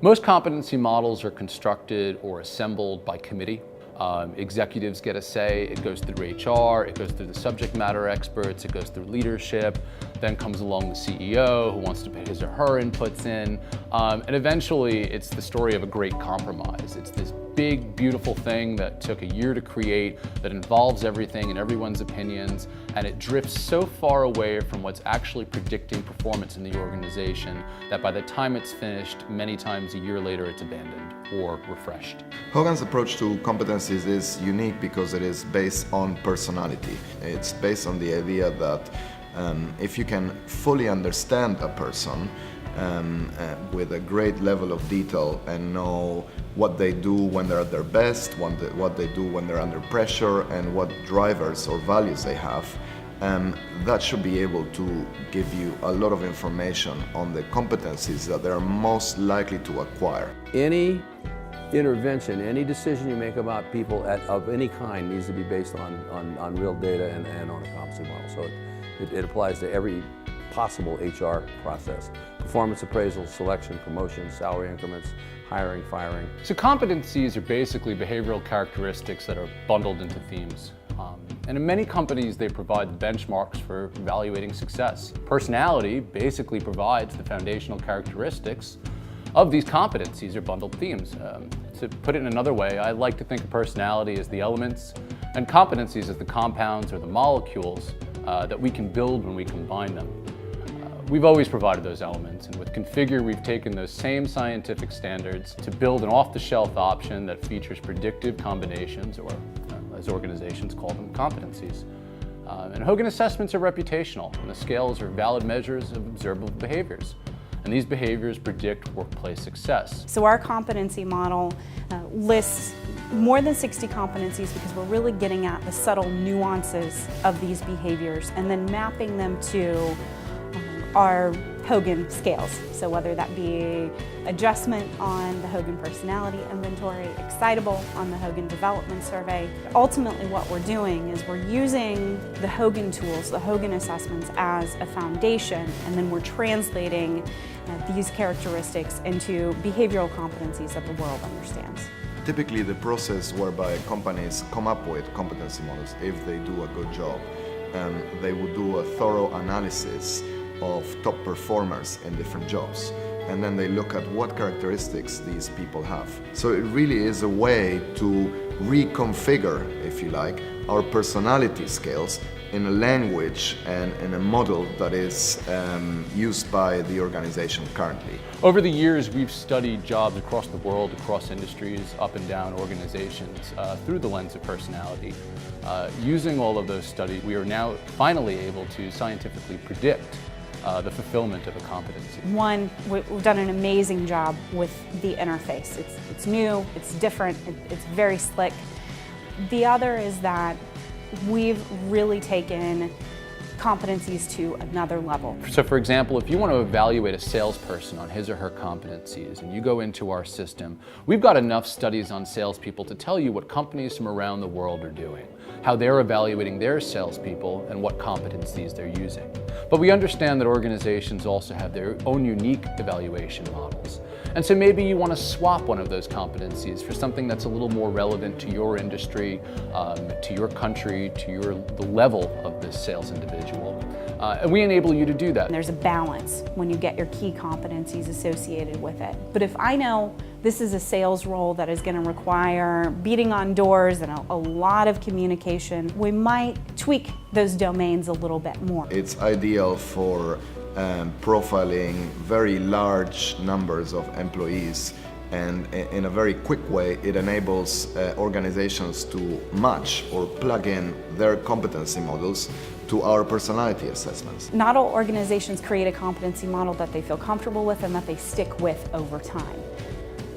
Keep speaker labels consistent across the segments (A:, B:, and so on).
A: Most competency models are constructed or assembled by committee. Executives get a say. It goes through HR, it goes through the subject matter experts, it goes through leadership, then comes along the CEO who wants to put his or her inputs in, and eventually it's the story of a great compromise. It's this big, beautiful thing that took a year to create, that involves everything and everyone's opinions, and it drifts so far away from what's actually predicting performance in the organization that by the time it's finished, many times a year later, it's abandoned or refreshed.
B: Hogan's approach to competencies is unique because it is based on personality. It's based on the idea that if you can fully understand a person with a great level of detail and know what they do when they're at their best, what they do when they're under pressure, and what drivers or values they have, that should be able to give you a lot of information on the competencies that they're most likely to acquire.
C: Any intervention, any decision you make about people of any kind needs to be based on real data and on a competency model. So it applies to every possible HR process. Performance appraisal, selection, promotion, salary increments, hiring, firing.
A: So competencies are basically behavioral characteristics that are bundled into themes. And in many companies, they provide the benchmarks for evaluating success. Personality basically provides the foundational characteristics of these competencies or bundled themes. To put it in another way, I like to think of personality as the elements and competencies as the compounds or the molecules that we can build when we combine them. We've always provided those elements, and with Configure, we've taken those same scientific standards to build an off-the-shelf option that features predictive combinations, or as organizations call them, competencies. And Hogan assessments are reputational, and the scales are valid measures of observable behaviors. And these behaviors predict workplace success.
D: So our competency model lists more than 60 competencies because we're really getting at the subtle nuances of these behaviors and then mapping them to our Hogan scales. So whether that be adjustment on the Hogan personality inventory, excitable on the Hogan development survey. Ultimately what we're doing is we're using the Hogan tools, the Hogan assessments as a foundation, and then we're translating these characteristics into behavioral competencies that the world understands.
B: Typically the process whereby companies come up with competency models, if they do a good job, they will do a thorough analysis of top performers in different jobs, and then they look at what characteristics these people have. So it really is a way to reconfigure, if you like, our personality scales in a language and in a model that is used by the organization currently.
A: Over the years, we've studied jobs across the world, across industries, up and down organizations, through the lens of personality. Using all of those studies, we are now finally able to scientifically predict the fulfillment of a competency.
D: One, we've done an amazing job with the interface. It's new, it's different, it's very slick. The other is that we've really taken competencies to another level.
A: So for example, if you want to evaluate a salesperson on his or her competencies and you go into our system, we've got enough studies on salespeople to tell you what companies from around the world are doing, how they're evaluating their salespeople and what competencies they're using. But we understand that organizations also have their own unique evaluation models. And so maybe you want to swap one of those competencies for something that's a little more relevant to your industry, to your country, to the level of this sales individual. And we enable you to do that.
D: And there's a balance when you get your key competencies associated with it. But if I know this is a sales role that is going to require beating on doors and a lot of communication, we might tweak those domains a little bit more.
B: It's ideal for profiling very large numbers of employees, and in a very quick way it enables organizations to match or plug in their competency models to our personality assessments.
D: Not all organizations create a competency model that they feel comfortable with and that they stick with over time.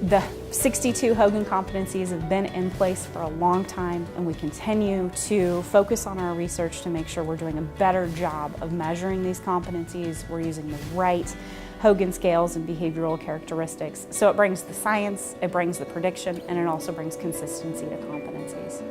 D: The 62 Hogan competencies have been in place for a long time, and we continue to focus on our research to make sure we're doing a better job of measuring these competencies. We're using the right Hogan scales and behavioral characteristics. So it brings the science, it brings the prediction, and it also brings consistency to competencies.